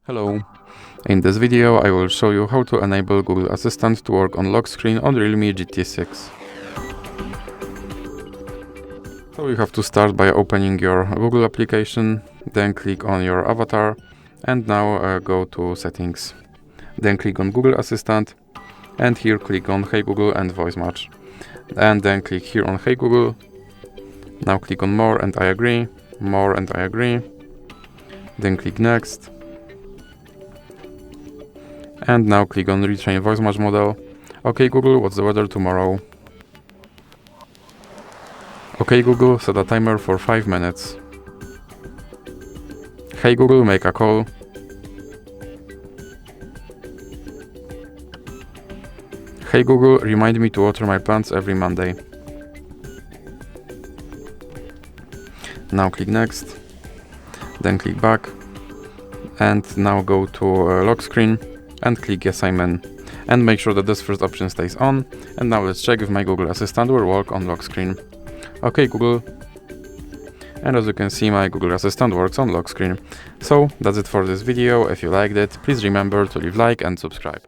Hello. In this video I will show you how to enable Google Assistant to work on lock screen on REALME GT6. So you have to start by opening your Google application, then click on your avatar and now go to settings. Then click on Google Assistant and here click on Hey Google and voice match. And then click here on Hey Google. Now click on more and I agree, more and I agree. Then click next. And now click on retrain voice match model. OK Google, what's the weather tomorrow? OK Google, set a timer for 5 minutes. Hey Google, make a call. Hey Google, remind me to water my plants every Monday. Now click next. Then click back. And now go to lock screen and click yes, I'm in. And make sure that this first option stays on. And now let's check if my Google Assistant will work on lock screen. OK Google. And as you can see, my Google Assistant works on lock screen. So that's it for this video. If you liked it, please remember to leave a like and subscribe.